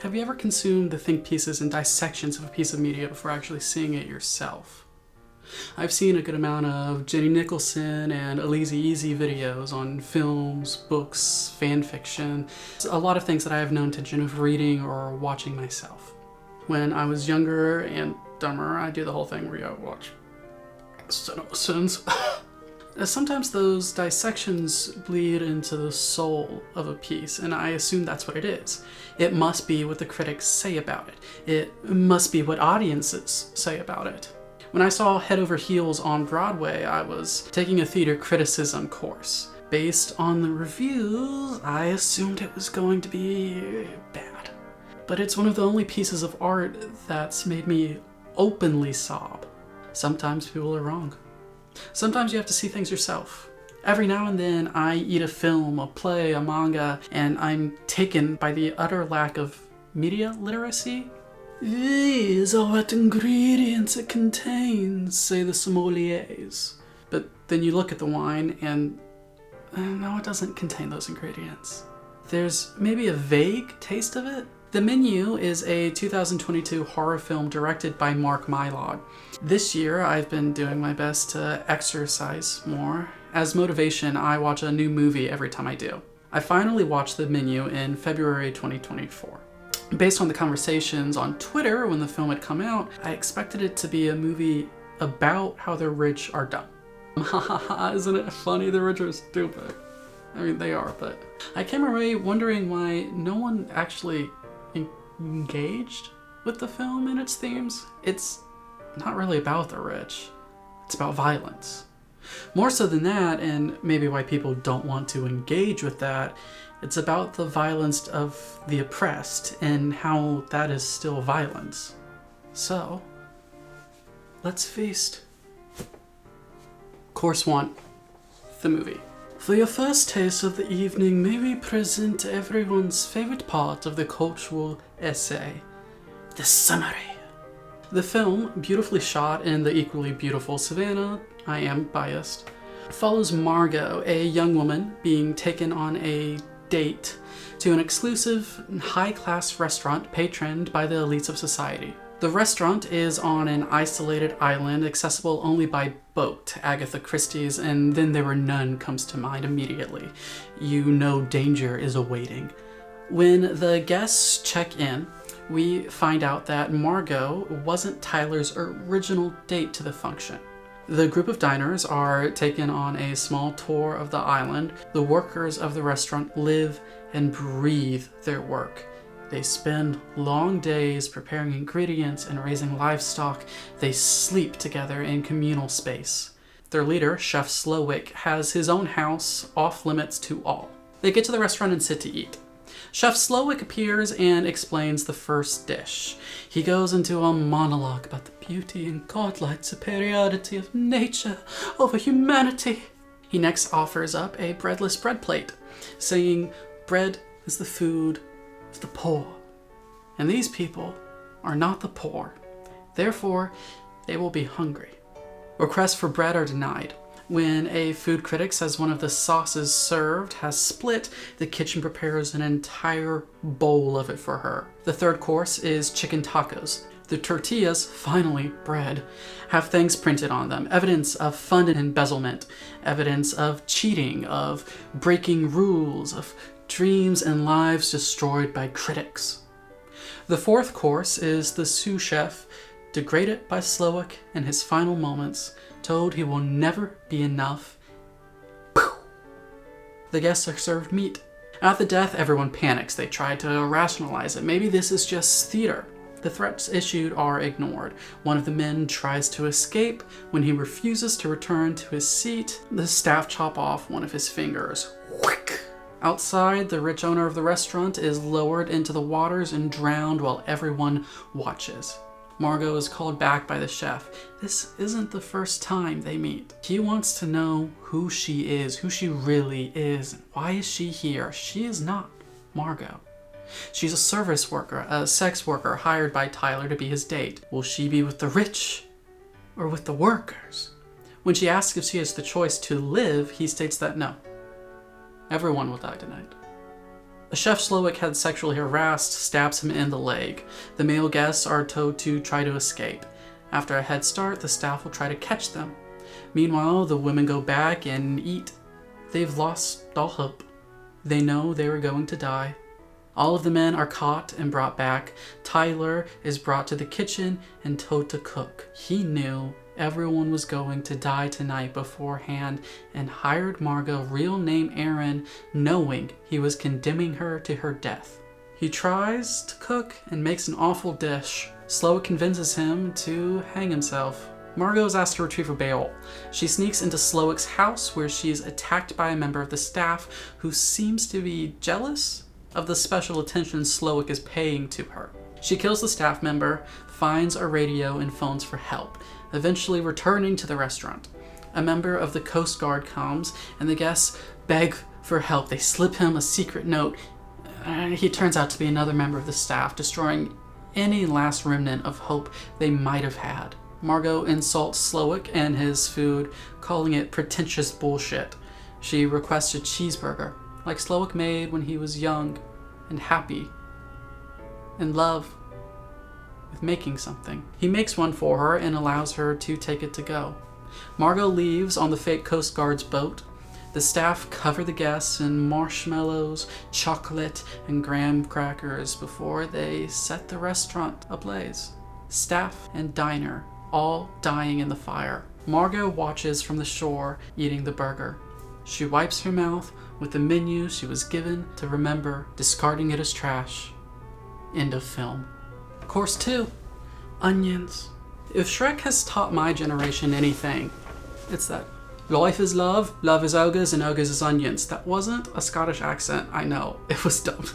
Have you ever consumed the think pieces and dissections of a piece of media before actually seeing it yourself? I've seen a good amount of Jenny Nicholson and Elise Easy videos on films, books, fan fiction, a lot of things that I have no intention of reading or watching myself. When I was younger and dumber, I do the whole thing where you watch CinemaSins. Sometimes those dissections bleed into the soul of a piece, and I assume that's what it is. It must be what the critics say about it. It must be what audiences say about it. When I saw Head Over Heels on Broadway, I was taking a theater criticism course. Based on the reviews, I assumed it was going to be bad. But it's one of the only pieces of art that's made me openly sob. Sometimes people are wrong. Sometimes you have to see things yourself. Every now and then I eat a film, a play, a manga, and I'm taken by the utter lack of media literacy. These are what ingredients it contains, say the sommeliers. But then you look at the wine and no, it doesn't contain those ingredients. There's maybe a vague taste of it. The Menu is a 2022 horror film directed by Mark Mylod. This year I've been doing my best to exercise more. As motivation, I watch a new movie every time I do. I finally watched The Menu in February 2024. Based on the conversations on Twitter when the film had come out, I expected it to be a movie about how the rich are dumb. Isn't it funny? The rich are stupid. I mean, they are, but I came away wondering why no one actually engaged with the film and its themes. It's not really about the rich. It's about violence. More so than that, and maybe why people don't want to engage with that, it's about the violence of the oppressed and how that is still violence. So, let's feast. Course 1. The movie. For your first taste of the evening, may we present everyone's favorite part of the cultural essay, the summary. The film, beautifully shot in the equally beautiful Savannah, I am biased, follows Margot, a young woman being taken on a date to an exclusive, high-class restaurant patroned by the elites of society. The restaurant is on an isolated island accessible only by boat, Agatha Christie's "And Then There Were None" comes to mind immediately. You know danger is awaiting. When the guests check in, we find out that Margot wasn't Tyler's original date to the function. The group of diners are taken on a small tour of the island. The workers of the restaurant live and breathe their work. They spend long days preparing ingredients and raising livestock. They sleep together in communal space. Their leader, Chef Slowick, has his own house off limits to all. They get to the restaurant and sit to eat. Chef Slowick appears and explains the first dish. He goes into a monologue about the beauty and godlike superiority of nature over humanity. He next offers up a breadless bread plate, saying bread is the food of the poor. And these people are not the poor. Therefore, they will be hungry. Requests for bread are denied. When a food critic says one of the sauces served has split, the kitchen prepares an entire bowl of it for her. The third course is chicken tacos. The tortillas, finally bread, have things printed on them, evidence of fun and embezzlement, evidence of cheating, of breaking rules, of dreams and lives destroyed by critics. The fourth course is the sous chef, degraded by Slowick in his final moments, told he will never be enough. Poof. The guests are served meat. At the death, everyone panics. They try to rationalize it. Maybe this is just theater. The threats issued are ignored. One of the men tries to escape. When he refuses to return to his seat, the staff chop off one of his fingers. Whick. Outside, the rich owner of the restaurant is lowered into the waters and drowned while everyone watches. Margot is called back by the chef. This isn't the first time they meet. He wants to know who she is, who she really is, and why is she here? She is not Margot. She's a service worker, a sex worker hired by Tyler to be his date. Will she be with the rich or with the workers? When she asks if she has the choice to live, he states that no. Everyone will die tonight. Chef Slowick had sexually harassed stabs him in the leg. The male guests are told to try to escape. After a head start, the staff will try to catch them. Meanwhile, the women go back and eat. They've lost all hope. They know they were going to die. All of the men are caught and brought back. Tyler is brought to the kitchen and told to cook. He knew everyone was going to die tonight beforehand and hired Margot, real name Erin, knowing he was condemning her to her death. He tries to cook and makes an awful dish. Slowick convinces him to hang himself. Margot is asked to retrieve a bail. She sneaks into Slowick's house where she is attacked by a member of the staff who seems to be jealous of the special attention Slowick is paying to her. She kills the staff member, finds a radio, and phones for help, eventually returning to the restaurant. A member of the Coast Guard comes, and the guests beg for help. They slip him a secret note, and he turns out to be another member of the staff, destroying any last remnant of hope they might have had. Margot insults Slowick and his food, calling it pretentious bullshit. She requests a cheeseburger, like Slowick made when he was young and happy, in love with making something. He makes one for her and allows her to take it to go. Margot leaves on the fake Coast Guard's boat. The staff cover the guests in marshmallows, chocolate, and graham crackers before they set the restaurant ablaze. Staff and diner all dying in the fire. Margot watches from the shore, eating the burger. She wipes her mouth with the menu she was given to remember, discarding it as trash. End of film. Course 2. Onions. If Shrek has taught my generation anything, it's that life is love, love is ogres, and ogres is onions. That wasn't a Scottish accent, I know. It was dumb.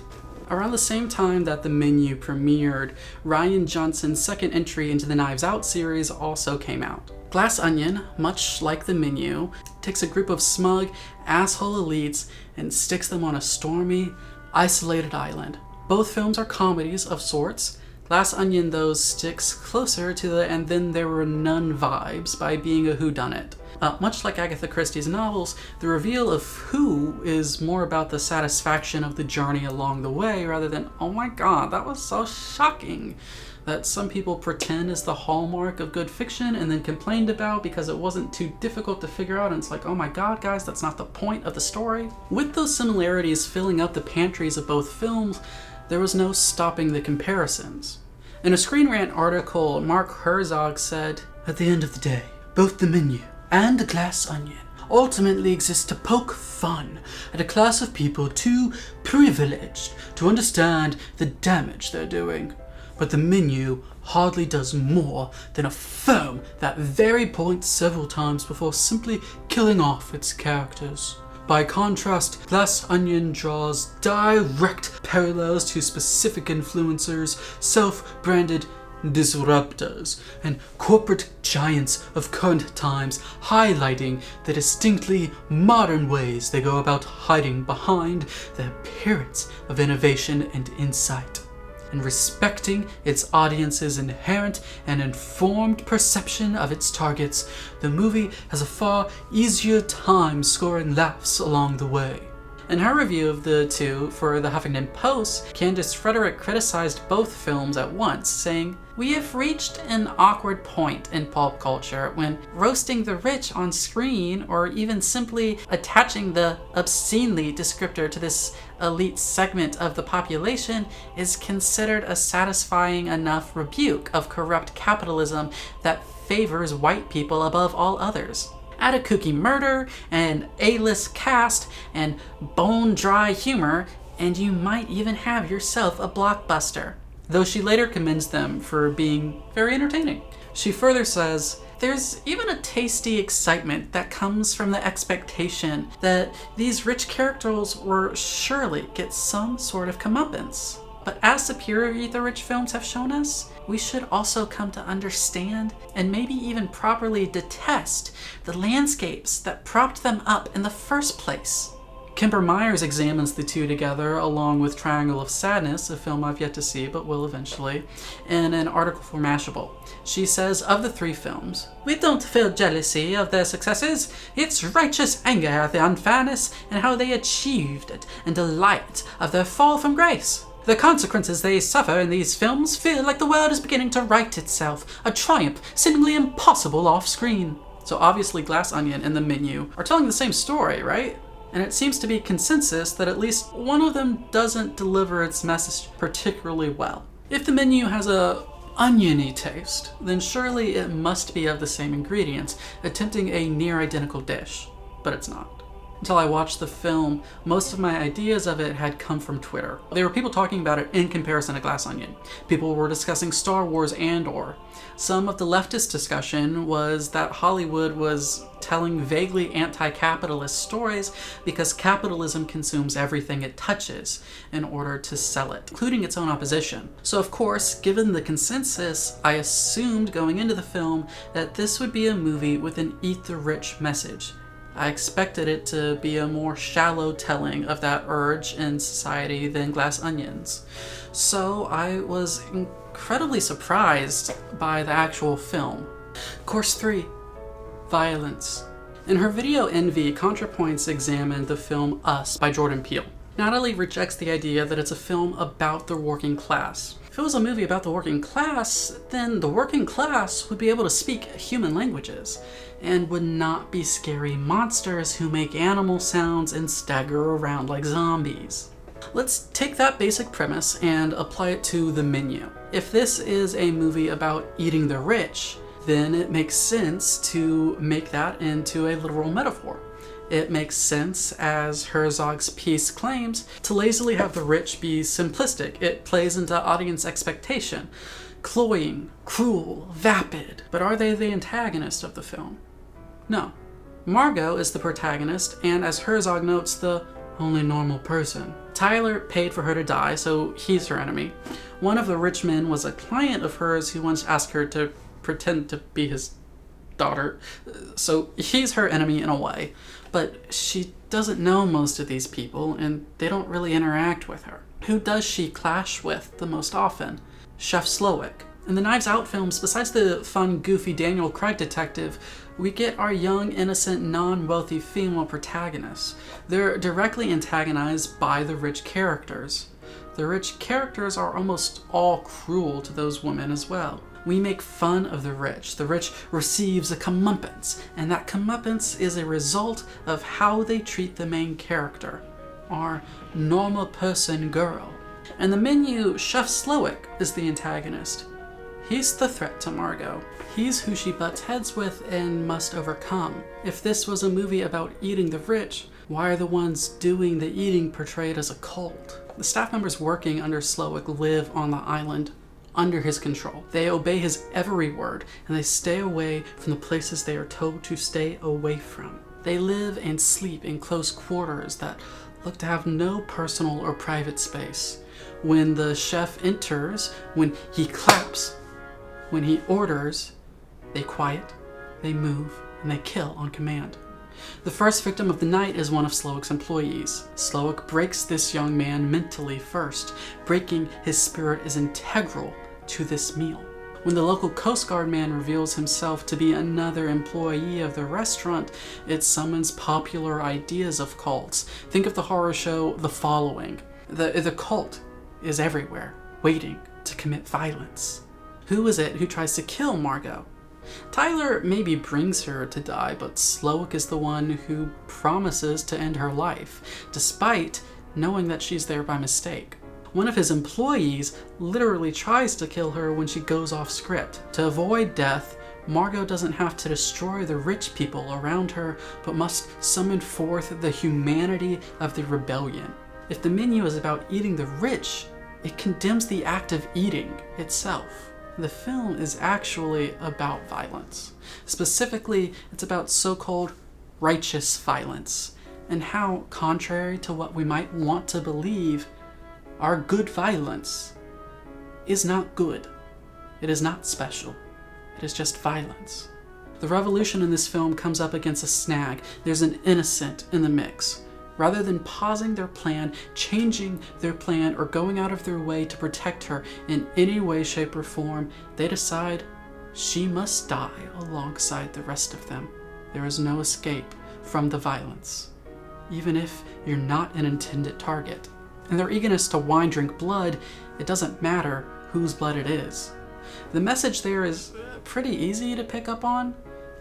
Around the same time that the menu premiered, Rian Johnson's second entry into the Knives Out series also came out. Glass Onion, much like the menu, takes a group of smug, asshole elites and sticks them on a stormy, isolated island. Both films are comedies of sorts. Glass Onion, though, sticks closer to the "and then there were none" vibes by being a whodunit. Much like Agatha Christie's novels, the reveal of who is more about the satisfaction of the journey along the way rather than, oh my god, that was so shocking, that some people pretend is the hallmark of good fiction and then complained about because it wasn't too difficult to figure out, and it's like, oh my god, guys, that's not the point of the story. With those similarities filling up the pantries of both films, there was no stopping the comparisons. In a Screen Rant article, Mark Herzog said, "At the end of the day, both the menu and the Glass Onion ultimately exist to poke fun at a class of people too privileged to understand the damage they're doing. But the menu hardly does more than affirm that very point several times before simply killing off its characters. By contrast, Glass Onion draws direct parallels to specific influencers, self-branded disruptors, and corporate giants of current times, highlighting the distinctly modern ways they go about hiding behind the appearance of innovation and insight, and respecting its audience's inherent and informed perception of its targets. The movie has a far easier time scoring laughs along the way." In her review of the two for the Huffington Post, Candace Frederick criticized both films at once, saying, "We have reached an awkward point in pulp culture when roasting the rich on screen or even simply attaching the obscenely descriptor to this elite segment of the population is considered a satisfying enough rebuke of corrupt capitalism that favors white people above all others. Add a kooky murder, an A-list cast, and bone-dry humor, and you might even have yourself a blockbuster," though she later commends them for being very entertaining. She further says, "There's even a tasty excitement that comes from the expectation that these rich characters will surely get some sort of comeuppance. But as superior the rich films have shown us, we should also come to understand and maybe even properly detest the landscapes that propped them up in the first place. Kimber Myers examines the two together, along with Triangle of Sadness, a film I've yet to see but will eventually, in an article for Mashable. She says, of the three films, "We don't feel jealousy of their successes. It's righteous anger at the unfairness and how they achieved it, and delight of their fall from grace. The consequences they suffer in these films feel like the world is beginning to right itself, a triumph seemingly impossible off-screen." So obviously Glass Onion and The Menu are telling the same story, right? And it seems to be consensus that at least one of them doesn't deliver its message particularly well. If The Menu has a oniony taste, then surely it must be of the same ingredients, attempting a near-identical dish. But it's not. Until I watched the film, most of my ideas of it had come from Twitter. There were people talking about it in comparison to Glass Onion. People were discussing Star Wars and/or. Some of the leftist discussion was that Hollywood was telling vaguely anti-capitalist stories because capitalism consumes everything it touches in order to sell it, including its own opposition. So of course, given the consensus, I assumed going into the film that this would be a movie with an eat the rich message. I expected it to be a more shallow telling of that urge in society than Glass Onions. So I was incredibly surprised by the actual film. Course 3. Violence. In her video Envy, ContraPoints examined the film Us by Jordan Peele. Natalie rejects the idea that it's a film about the working class. If it was a movie about the working class, then the working class would be able to speak human languages and would not be scary monsters who make animal sounds and stagger around like zombies. Let's take that basic premise and apply it to The Menu. If this is a movie about eating the rich, then it makes sense to make that into a literal metaphor. It makes sense, as Herzog's piece claims, to lazily have the rich be simplistic. It plays into audience expectation. Cloying, cruel, vapid. But are they the antagonist of the film? No. Margot is the protagonist, and as Herzog notes, the only normal person. Tyler paid for her to die, so he's her enemy. One of the rich men was a client of hers who once asked her to pretend to be his daughter, so he's her enemy in a way. But she doesn't know most of these people, and they don't really interact with her. Who does she clash with the most often? Chef Slowik. In the Knives Out films, besides the fun, goofy Daniel Craig detective, we get our young, innocent, non-wealthy female protagonists. They're directly antagonized by the rich characters. The rich characters are almost all cruel to those women as well. We make fun of the rich. The rich receives a comeuppance, and that comeuppance is a result of how they treat the main character, our normal person girl. In The Menu, Chef Slowik is the antagonist. He's the threat to Margot. He's who she butts heads with and must overcome. If this was a movie about eating the rich, why are the ones doing the eating portrayed as a cult? The staff members working under Slowik live on the island, under his control. They obey his every word, and they stay away from the places they are told to stay away from. They live and sleep in close quarters that look to have no personal or private space. When the chef enters, when he claps, when he orders, they quiet, they move, and they kill on command. The first victim of the night is one of Slowik's employees. Slowik breaks this young man mentally first. Breaking his spirit is integral to this meal. When the local Coast Guard man reveals himself to be another employee of the restaurant, it summons popular ideas of cults. Think of the horror show The Following. The cult is everywhere, waiting to commit violence. Who is it who tries to kill Margot? Tyler maybe brings her to die, but Slowik is the one who promises to end her life, despite knowing that she's there by mistake. One of his employees literally tries to kill her when she goes off script. To avoid death, Margot doesn't have to destroy the rich people around her, but must summon forth the humanity of the rebellion. If The Menu is about eating the rich, it condemns the act of eating itself. The film is actually about violence. Specifically, it's about so-called righteous violence, and how, contrary to what we might want to believe, our good violence is not good. It is not special. It is just violence. The revolution in this film comes up against a snag. There's an innocent in the mix. Rather than pausing their plan, changing their plan, or going out of their way to protect her in any way, shape, or form, they decide she must die alongside the rest of them. There is no escape from the violence, even if you're not an intended target. And their eagerness to wine drink blood, it doesn't matter whose blood it is. The message there is pretty easy to pick up on.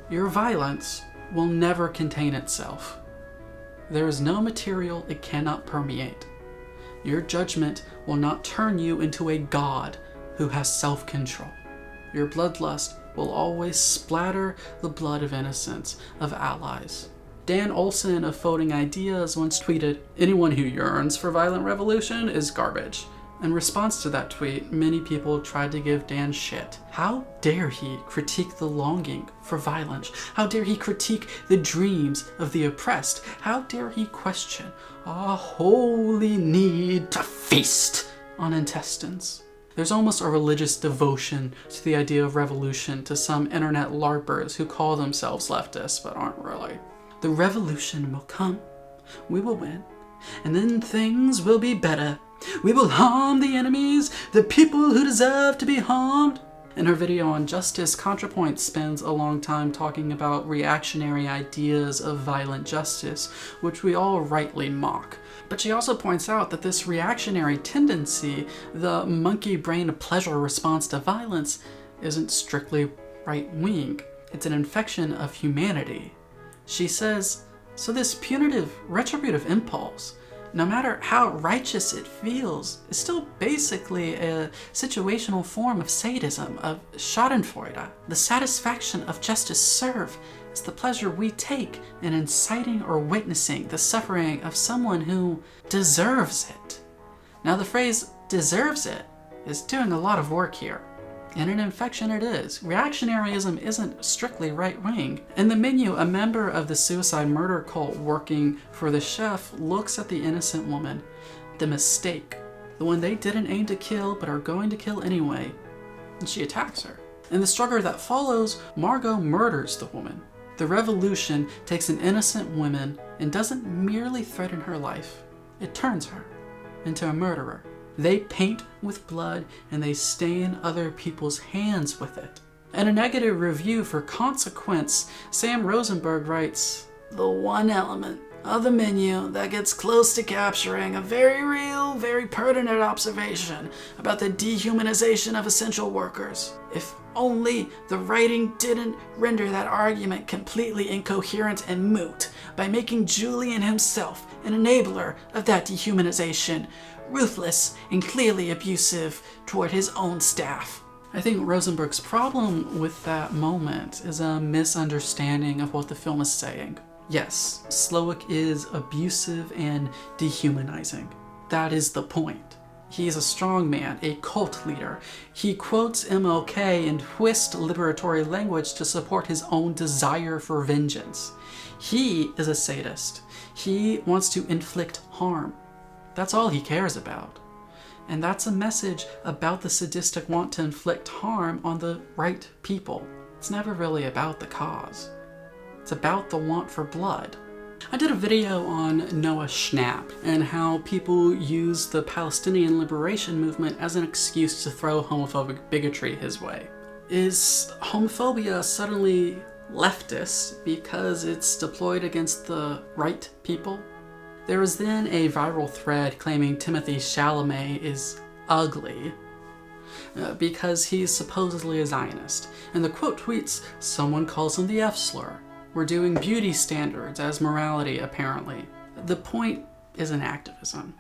Your violence will never contain itself. There is no material it cannot permeate. Your judgment will not turn you into a god who has self-control. Your bloodlust will always splatter the blood of innocents, of allies. Dan Olson of Folding Ideas once tweeted, "Anyone who yearns for violent revolution is garbage." In response to that tweet, many people tried to give Dan shit. How dare he critique the longing for violence? How dare he critique the dreams of the oppressed? How dare he question our holy need to feast on intestines? There's almost a religious devotion to the idea of revolution to some internet LARPers who call themselves leftists but aren't really. The revolution will come, we will win, and then things will be better. We will harm the enemies, the people who deserve to be harmed. In her video on justice, ContraPoint spends a long time talking about reactionary ideas of violent justice, which we all rightly mock. But she also points out that this reactionary tendency, the monkey brain pleasure response to violence, isn't strictly right-wing. It's an infection of humanity. She says, so this punitive, retributive impulse, no matter how righteous it feels, is still basically a situational form of sadism, of schadenfreude. The satisfaction of justice served is the pleasure we take in inciting or witnessing the suffering of someone who deserves it. Now the phrase deserves it is doing a lot of work here. And an infection it is. Reactionaryism isn't strictly right-wing. In the menu, a member of the suicide murder cult working for the chef looks at the innocent woman, the mistake, the one they didn't aim to kill but are going to kill anyway, and she attacks her. In the struggle that follows, Margot murders the woman. The revolution takes an innocent woman and doesn't merely threaten her life, it turns her into a murderer. They paint with blood and they stain other people's hands with it. In a negative review for Consequence, Sam Rosenberg writes, "The one element of the menu that gets close to capturing a very real, very pertinent observation about the dehumanization of essential workers. If only the writing didn't render that argument completely incoherent and moot by making Julian himself an enabler of that dehumanization, ruthless and clearly abusive toward his own staff." I think Rosenberg's problem with that moment is a misunderstanding of what the film is saying. Yes, Slowik is abusive and dehumanizing. That is the point. He's a strong man, a cult leader. He quotes MLK and twists liberatory language to support his own desire for vengeance. He is a sadist. He wants to inflict harm. That's all he cares about. And that's a message about the sadistic want to inflict harm on the right people. It's never really about the cause. It's about the want for blood. I did a video on Noah Schnapp and how people use the Palestinian liberation movement as an excuse to throw homophobic bigotry his way. Is homophobia suddenly leftist because it's deployed against the right people? There was then a viral thread claiming Timothée Chalamet is ugly because he's supposedly a Zionist. And the quote tweets, "Someone calls him the F-slur. We're doing beauty standards as morality, apparently." The point isn't activism.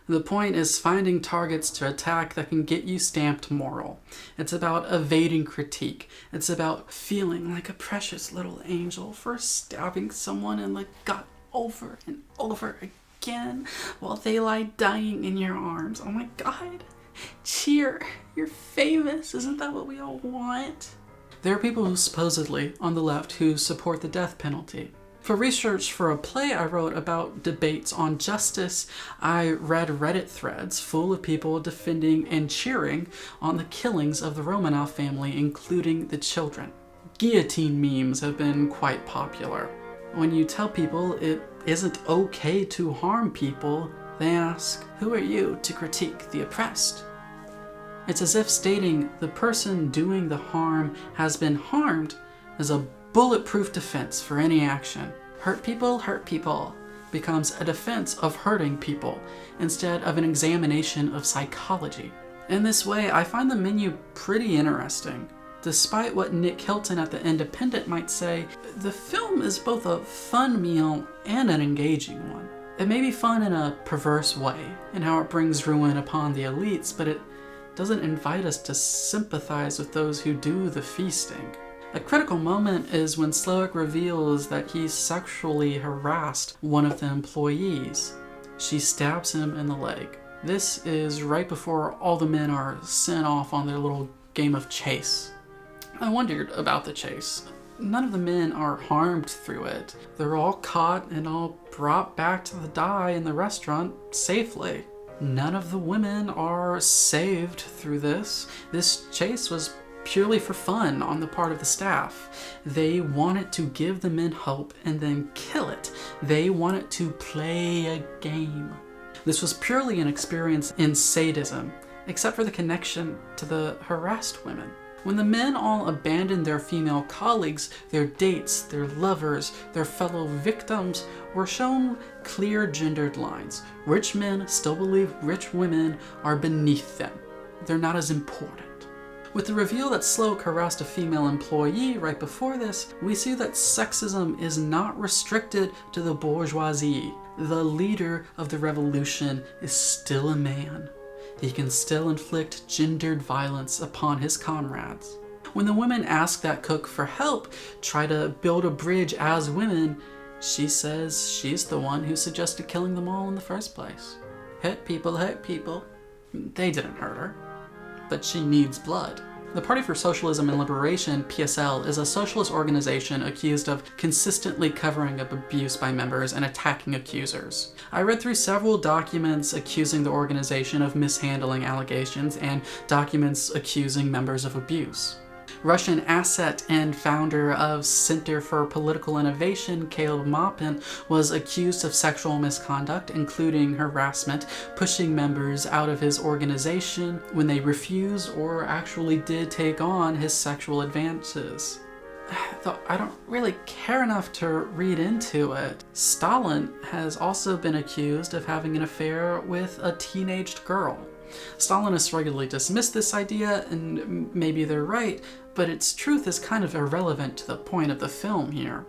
The point is finding targets to attack that can get you stamped moral. It's about evading critique. It's about feeling like a precious little angel for stabbing someone in the gut over and over again while they lie dying in your arms. Oh my God, cheer, you're famous. Isn't that what we all want? There are people who supposedly on the left who support the death penalty. For research for a play I wrote about debates on justice, I read Reddit threads full of people defending and cheering on the killings of the Romanov family, including the children. Guillotine memes have been quite popular. When you tell people it isn't okay to harm people, they ask, who are you to critique the oppressed? It's as if stating the person doing the harm has been harmed is a bulletproof defense for any action. Hurt people becomes a defense of hurting people instead of an examination of psychology. In this way, I find the menu pretty interesting. Despite what Nick Hilton at The Independent might say, the film is both a fun meal and an engaging one. It may be fun in a perverse way, in how it brings ruin upon the elites, but it doesn't invite us to sympathize with those who do the feasting. A critical moment is when Slowick reveals that he sexually harassed one of the employees. She stabs him in the leg. This is right before all the men are sent off on their little game of chase. I wondered about the chase. None of the men are harmed through it. They're all caught and all brought back to the die in the restaurant safely. None of the women are saved through this. This chase was purely for fun on the part of the staff. They wanted to give the men hope and then kill it. They wanted to play a game. This was purely an experience in sadism, except for the connection to the harassed women. When the men all abandoned their female colleagues, their dates, their lovers, their fellow victims were shown clear gendered lines. Rich men still believe rich women are beneath them. They're not as important. With the reveal that Slowick harassed a female employee right before this, we see that sexism is not restricted to the bourgeoisie. The leader of the revolution is still a man. He can still inflict gendered violence upon his comrades. When the women ask that cook for help, try to build a bridge as women, she says she's the one who suggested killing them all in the first place. Hurt people. They didn't hurt her. But she needs blood. The Party for Socialism and Liberation, PSL, is a socialist organization accused of consistently covering up abuse by members and attacking accusers. I read through several documents accusing the organization of mishandling allegations and documents accusing members of abuse. Russian asset and founder of Center for Political Innovation, Caleb Maupin, was accused of sexual misconduct, including harassment, pushing members out of his organization when they refused or actually did take on his sexual advances. Though I don't really care enough to read into it. Stalin has also been accused of having an affair with a teenaged girl. Stalinists regularly dismiss this idea, and maybe they're right, but its truth is kind of irrelevant to the point of the film here.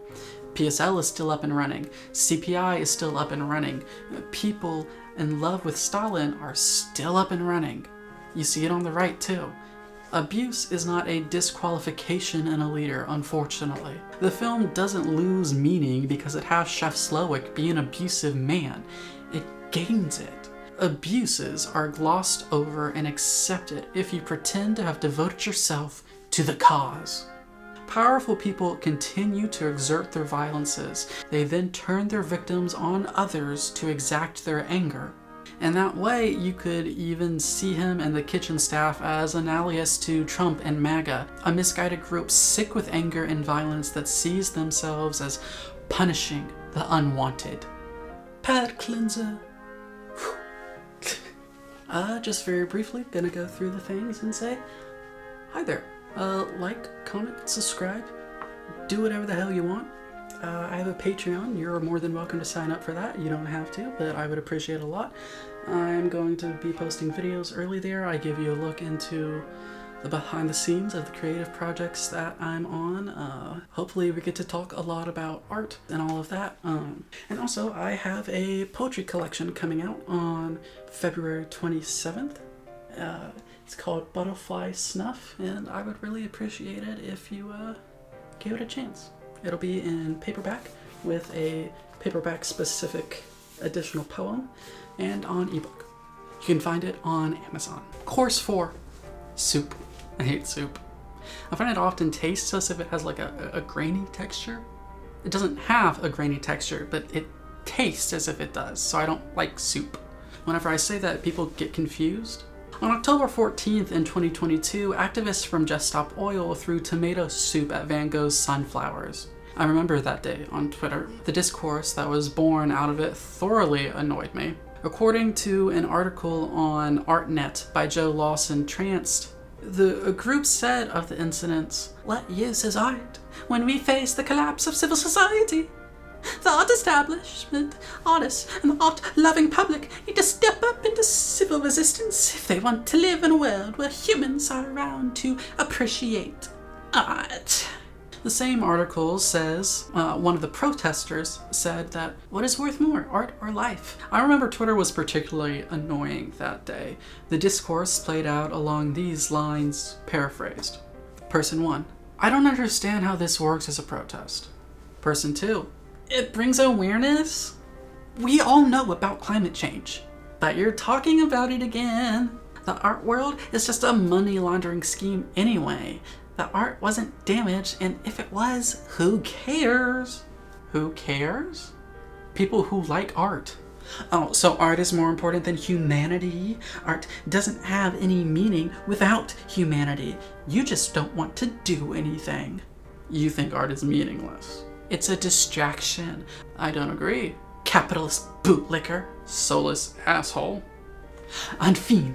PSL is still up and running. CPI is still up and running. People in love with Stalin are still up and running. You see it on the right too. Abuse is not a disqualification in a leader, unfortunately. The film doesn't lose meaning because it has Chef Slowick be an abusive man. It gains it. Abuses are glossed over and accepted if you pretend to have devoted yourself to the cause. Powerful people continue to exert their violences. They then turn their victims on others to exact their anger. And that way, you could even see him and the kitchen staff as analogous to Trump and MAGA, a misguided group sick with anger and violence that sees themselves as punishing the unwanted. Palate cleanser. Just very briefly, gonna go through the things and say, hi there. Like, comment, subscribe, do whatever the hell you want. I have a Patreon. You're more than welcome to sign up for that. You don't have to, but I would appreciate it a lot. I'm going to be posting videos early there. I give you a look into the behind the scenes of the creative projects that I'm on. Hopefully we get to talk a lot about art and all of that. And also I have a poetry collection coming out on February 27th. It's called Butterfly Snuff, and I would really appreciate it if you gave it a chance. It'll be in paperback with a paperback specific additional poem and on ebook. You can find it on Amazon. Course 4, soup. I hate soup. I find it often tastes as if it has like a grainy texture. It doesn't have a grainy texture, but it tastes as if it does, so I don't like soup. Whenever I say that, people get confused. On October 14th in 2022, activists from Just Stop Oil threw tomato soup at Van Gogh's Sunflowers. I remember that day on Twitter. The discourse that was born out of it thoroughly annoyed me. According to an article on ArtNet by Joe Lawson Tranced, the group said of the incidents, "What use is art when we face the collapse of civil society? The art establishment, artists, and the art-loving public need to step up into civil resistance if they want to live in a world where humans are around to appreciate art." The same article says, one of the protesters said that, what is worth more, art or life? I remember Twitter was particularly annoying that day. The discourse played out along these lines, paraphrased. Person 1, I don't understand how this works as a protest. Person 2, it brings awareness. We all know about climate change, but you're talking about it again. The art world is just a money laundering scheme anyway. The art wasn't damaged, and if it was, who cares? Who cares? People who like art. Oh, so art is more important than humanity? Art doesn't have any meaning without humanity. You just don't want to do anything. You think art is meaningless. It's a distraction. I don't agree. Capitalist bootlicker. Soulless asshole. Infime.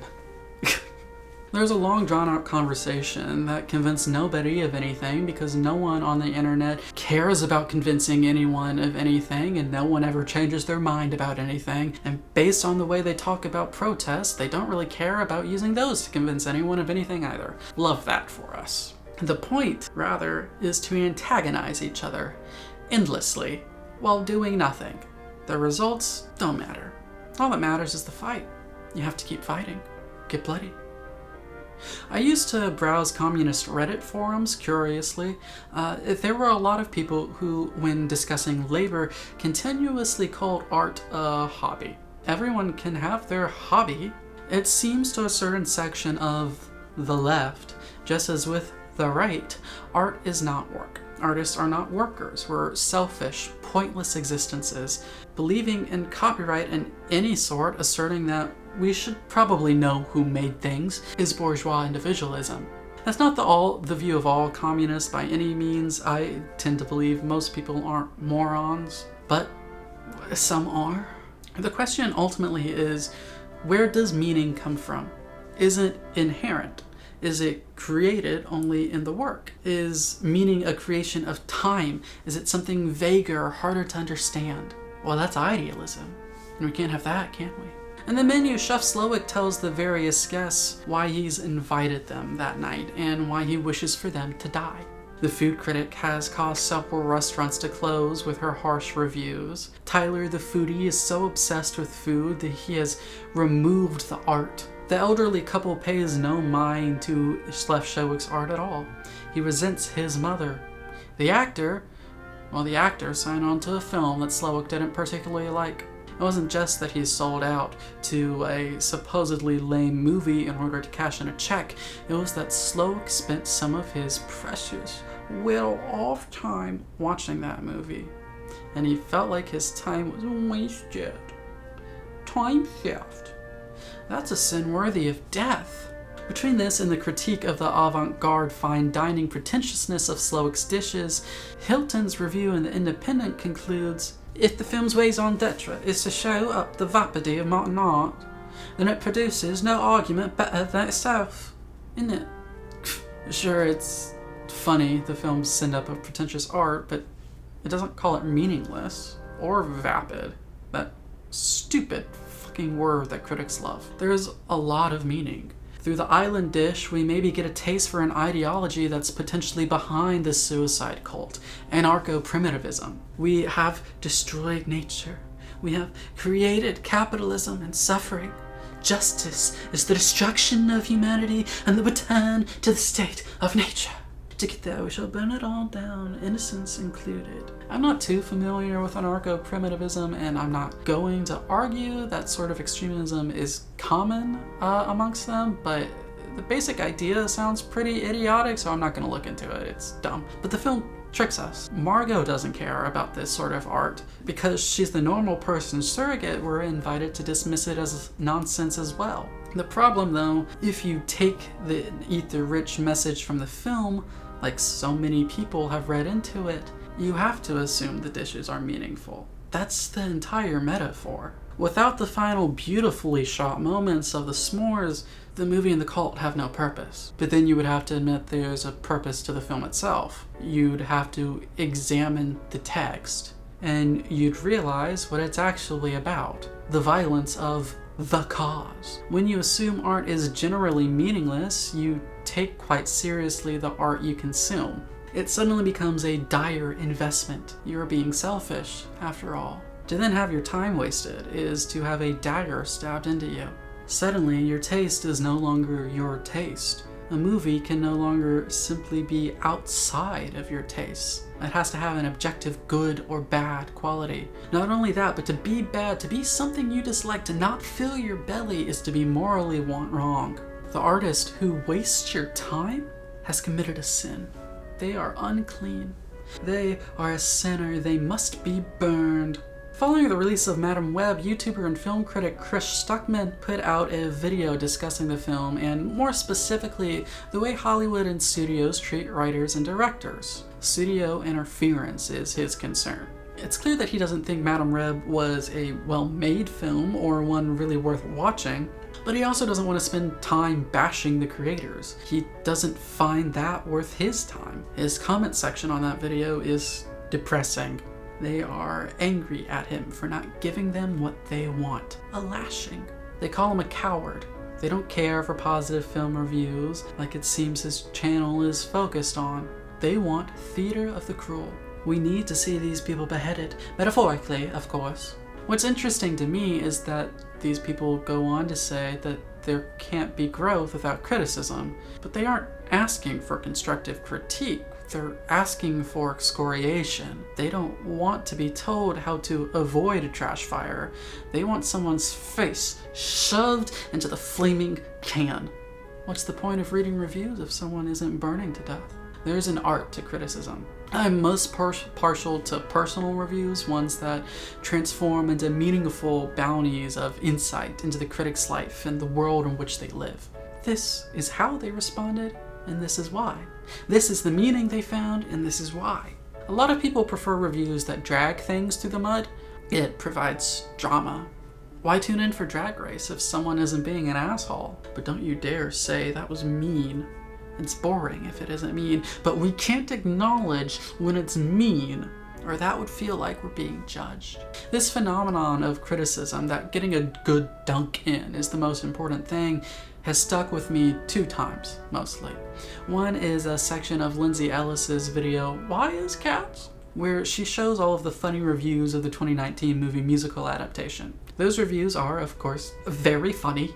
There's a long drawn-out conversation that convinced nobody of anything because no one on the internet cares about convincing anyone of anything, and no one ever changes their mind about anything. And based on the way they talk about protests, they don't really care about using those to convince anyone of anything either. Love that for us. The point, rather, is to antagonize each other endlessly while doing nothing. The results don't matter. All that matters is the fight. You have to keep fighting. Get bloody. I used to browse communist Reddit forums curiously. There were a lot of people who, when discussing labor, continuously called art a hobby. Everyone can have their hobby. It seems to a certain section of the left, just as with the right, art is not work. Artists are not workers. We're selfish, pointless existences, believing in copyright in any sort, asserting that we should probably know who made things, is bourgeois individualism. That's not the view of all communists by any means. I tend to believe most people aren't morons, but some are. The question ultimately is, where does meaning come from? Is it inherent? Is it created only in the work? Is meaning a creation of time? Is it something vaguer or harder to understand? Well, that's idealism. And we can't have that, can we? In the menu, Chef Slowick tells the various guests why he's invited them that night and why he wishes for them to die. The food critic has caused several restaurants to close with her harsh reviews. Tyler, the foodie, is so obsessed with food that he has removed the art. The elderly couple pays no mind to Chef Slowick's art at all. He resents his mother. The actor signed on to a film that Slowick didn't particularly like. It wasn't just that he sold out to a supposedly lame movie in order to cash in a check. It was that Slowick spent some of his precious, well-off time watching that movie, and he felt like his time was wasted. Time theft. That's a sin worthy of death. Between this and the critique of the avant-garde fine dining pretentiousness of Slowick's dishes, Hilton's review in The Independent concludes, if the film's raison d'etre is to show up the vapidity of modern art, then it produces no argument better than itself, isn't it? Sure, it's funny the films send up a pretentious art, but it doesn't call it meaningless or vapid. That stupid fucking word that critics love. There's a lot of meaning. Through the island dish, we maybe get a taste for an ideology that's potentially behind the suicide cult, anarcho-primitivism. We have destroyed nature. We have created capitalism and suffering. Justice is the destruction of humanity and the return to the state of nature. To get there, we shall burn it all down, innocence included. I'm not too familiar with anarcho-primitivism, and I'm not going to argue that sort of extremism is common amongst them, but the basic idea sounds pretty idiotic, so I'm not going to look into it. It's dumb. But the film tricks us. Margot doesn't care about this sort of art. Because she's the normal person surrogate, we're invited to dismiss it as nonsense as well. The problem, though, if you take the eat the rich message from the film, like so many people have read into it, You have to assume the dishes are meaningful. That's the entire metaphor. Without the final beautifully shot moments of the s'mores, the movie and the cult have no purpose. But then you would have to admit there's a purpose to the film itself. You'd have to examine the text, and you'd realize what it's actually about. The violence of the cause. When you assume art is generally meaningless, you take quite seriously the art you consume. It suddenly becomes a dire investment. You're being selfish, after all. To then have your time wasted is to have a dagger stabbed into you. Suddenly, your taste is no longer your taste. A movie can no longer simply be outside of your tastes. It has to have an objective good or bad quality. Not only that, but to be bad, to be something you dislike, to not fill your belly is to be morally wrong. The artist who wastes your time has committed a sin. They are unclean. They are a sinner. They must be burned. Following the release of Madam Web, YouTuber and film critic Chris Stuckman put out a video discussing the film and, more specifically, the way Hollywood and studios treat writers and directors. Studio interference is his concern. It's clear that he doesn't think Madam Web was a well-made film or one really worth watching, but he also doesn't want to spend time bashing the creators. He doesn't find that worth his time. His comment section on that video is depressing. They are angry at him for not giving them what they want. A lashing. They call him a coward. They don't care for positive film reviews like it seems his channel is focused on. They want theater of the cruel. We need to see these people beheaded. Metaphorically, of course. What's interesting to me is that these people go on to say that there can't be growth without criticism, but they aren't asking for constructive critique. They're asking for excoriation. They don't want to be told how to avoid a trash fire. They want someone's face shoved into the flaming can. What's the point of reading reviews if someone isn't burning to death? There's an art to criticism. I'm most partial to personal reviews, ones that transform into meaningful bounties of insight into the critic's life and the world in which they live. This is how they responded, and this is why. This is the meaning they found, and this is why. A lot of people prefer reviews that drag things through the mud. It provides drama. Why tune in for Drag Race if someone isn't being an asshole? But don't you dare say that was mean. It's boring if it isn't mean, but we can't acknowledge when it's mean, or that would feel like we're being judged. This phenomenon of criticism, that getting a good dunk in is the most important thing, has stuck with me 2 times, mostly. One is a section of Lindsay Ellis's video, Why Is Cats?, where she shows all of the funny reviews of the 2019 movie musical adaptation. Those reviews are, of course, very funny.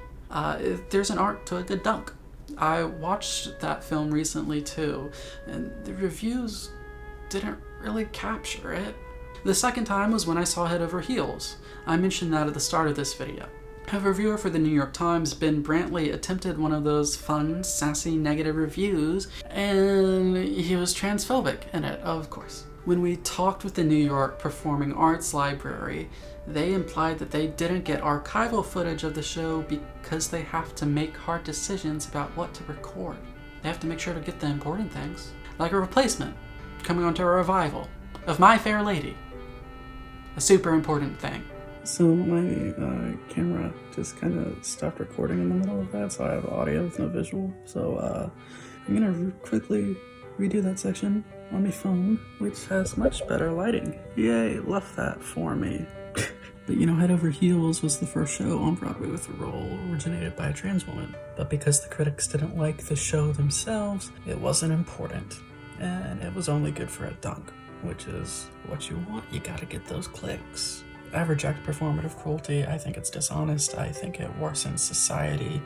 There's an art to a good dunk. I watched that film recently too, and the reviews didn't really capture it. The second time was when I saw Head Over Heels. I mentioned that at the start of this video. A reviewer for the New York Times, Ben Brantley, attempted one of those fun, sassy, negative reviews, and he was transphobic in it, of course. When we talked with the New York Performing Arts Library, they implied that they didn't get archival footage of the show because they have to make hard decisions about what to record. They have to make sure to get the important things, like a replacement coming onto a revival of My Fair Lady. A super important thing. So my camera just kind of stopped recording in the middle of that, so I have audio with no visual. So I'm gonna quickly redo that section on my phone, which has much better lighting. Yay, left that for me. But you know, Head Over Heels was the first show on Broadway with a role originated by a trans woman. But because the critics didn't like the show themselves, it wasn't important. And it was only good for a dunk, which is what you want. You gotta get those clicks. I reject performative cruelty. I think it's dishonest. I think it worsens society.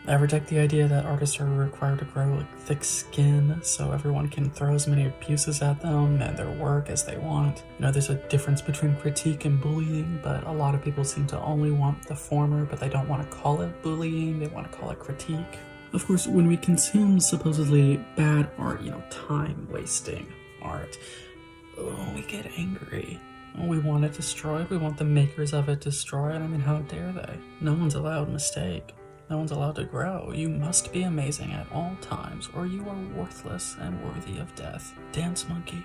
I reject the idea that artists are required to grow like thick skin so everyone can throw as many abuses at them and their work as they want. You know, there's a difference between critique and bullying, but a lot of people seem to only want the former, but they don't want to call it bullying, they want to call it critique. Of course, when we consume supposedly bad art, you know, time-wasting art, we get angry. We want it destroyed, we want the makers of it destroyed. I mean, how dare they? No one's allowed mistake. No one's allowed to grow. You must be amazing at all times, or you are worthless and worthy of death. Dance monkey.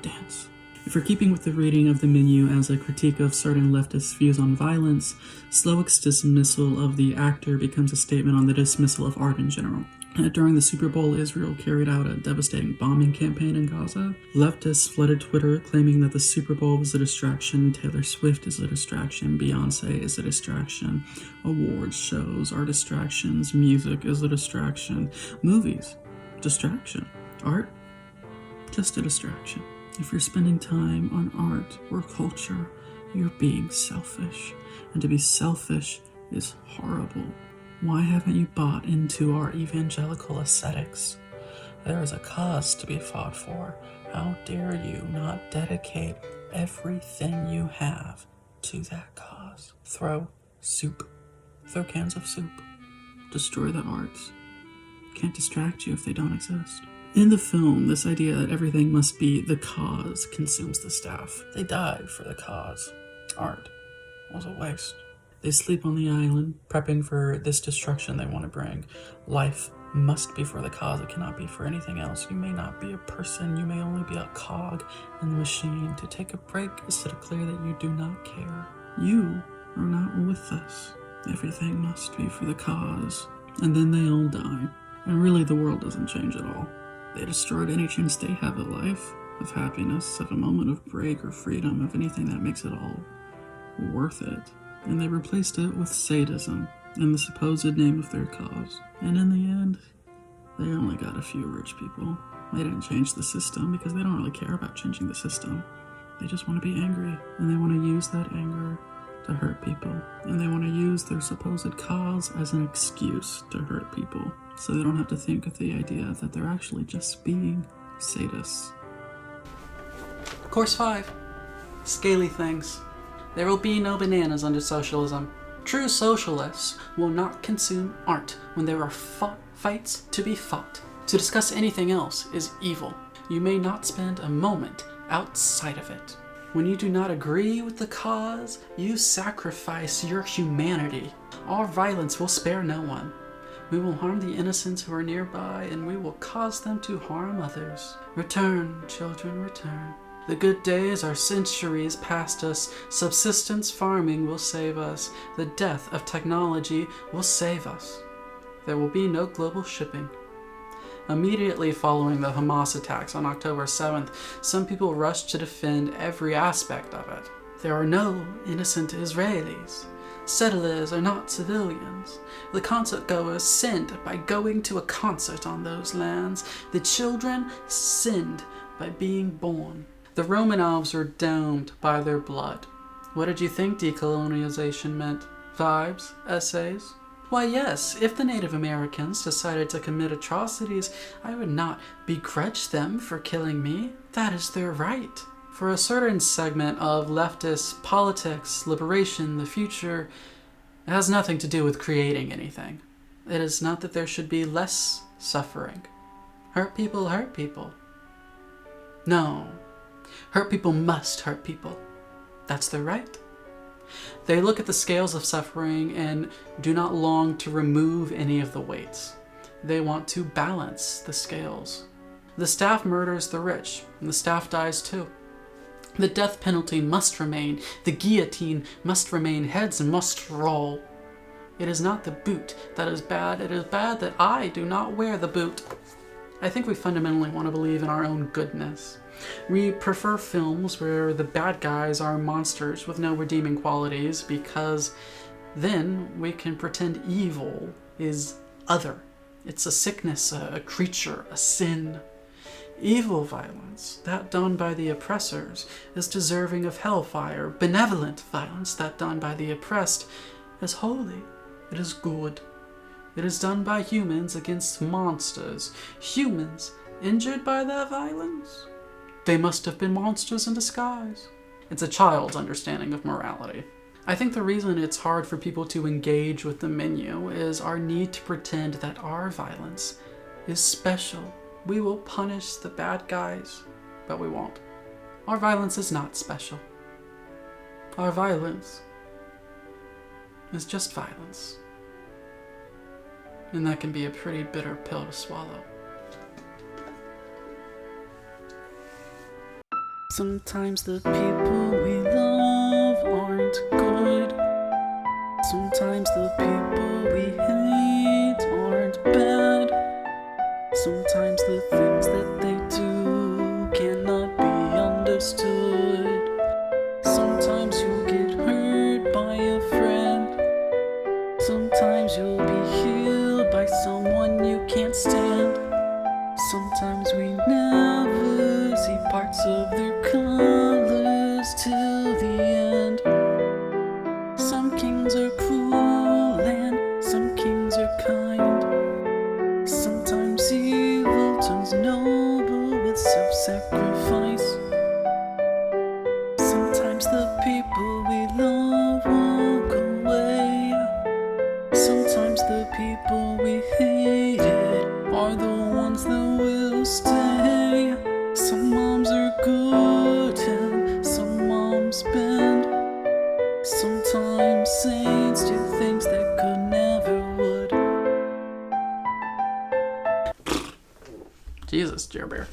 dance. If we're keeping with the reading of the menu as a critique of certain leftist views on violence, Slowick's dismissal of the actor becomes a statement on the dismissal of art in general. During the Superbowl, Israel carried out a devastating bombing campaign in Gaza. Leftists flooded Twitter claiming that the Super Bowl was a distraction, Taylor Swift is a distraction, Beyonce is a distraction, awards shows are distractions, music is a distraction, movies, distraction, art, just a distraction. If you're spending time on art or culture, you're being selfish. And to be selfish is horrible. Why haven't you bought into our evangelical aesthetics? There is a cause to be fought for. How dare you not dedicate everything you have to that cause? Throw soup. Throw cans of soup. Destroy the arts. Can't distract you if they don't exist. In the film, this idea that everything must be the cause consumes the staff. They died for the cause. Art was a waste. They sleep on the island, prepping for this destruction they want to bring. Life must be for the cause. It cannot be for anything else. You may not be a person. You may only be a cog in the machine. To take a break is to declare that you do not care. You are not with us. Everything must be for the cause. And then they all die. And really, the world doesn't change at all. They destroyed any chance they have at life, of happiness, of a moment of break or freedom, of anything that makes it all worth it. And they replaced it with sadism in the supposed name of their cause. And in the end, they only got a few rich people. They didn't change the system because they don't really care about changing the system. They just want to be angry, and they want to use that anger to hurt people. And they want to use their supposed cause as an excuse to hurt people, so they don't have to think of the idea that they're actually just being sadists. Course 5. Scaly Things. There will be no bananas under socialism. True socialists will not consume art when there are fights to be fought. To discuss anything else is evil. You may not spend a moment outside of it. When you do not agree with the cause, you sacrifice your humanity. Our violence will spare no one. We will harm the innocents who are nearby, and we will cause them to harm others. Return, children, return. The good days are centuries past us. Subsistence farming will save us. The death of technology will save us. There will be no global shipping. Immediately following the Hamas attacks on October 7th, some people rushed to defend every aspect of it. There are no innocent Israelis. Settlers are not civilians. The concert goers sinned by going to a concert on those lands. The children sinned by being born. The Roman elves were doomed by their blood. What did you think decolonization meant? Vibes? Essays? Why yes, if the Native Americans decided to commit atrocities, I would not begrudge them for killing me. That is their right. For a certain segment of leftist politics, liberation, the future, it has nothing to do with creating anything. It is not that there should be less suffering. Hurt people hurt people. No. Hurt people must hurt people. That's their right. They look at the scales of suffering and do not long to remove any of the weights. They want to balance the scales. The staff murders the rich, and the staff dies too. The death penalty must remain. The guillotine must remain. Heads must roll. It is not the boot that is bad. It is bad that I do not wear the boot. I think we fundamentally want to believe in our own goodness. We prefer films where the bad guys are monsters with no redeeming qualities, because then we can pretend evil is other. It's a sickness, a creature, a sin. Evil violence, that done by the oppressors, is deserving of hellfire. Benevolent violence, that done by the oppressed, is holy. It is good. It is done by humans against monsters. Humans injured by that violence? They must have been monsters in disguise. It's a child's understanding of morality. I think the reason it's hard for people to engage with the menu is our need to pretend that our violence is special. We will punish the bad guys, but we won't. Our violence is not special. Our violence is just violence. And that can be a pretty bitter pill to swallow. Sometimes the people we love aren't good. Sometimes the people we hate aren't bad. Sometimes the things that they do cannot be understood. Sometimes you'll get hurt by a friend. Sometimes you'll be healed by someone you can't stand. Sometimes we never see parts of their colors till the end. Some kings are cruel and some kings are kind. Sometimes evil turns noble with self-sacrifice. Sometimes the people we love walk away. Sometimes the people we hated are the ones that will stay. Some moms are good and some moms bend. Sometimes saints do things that could never would. Jesus, Jer Bear.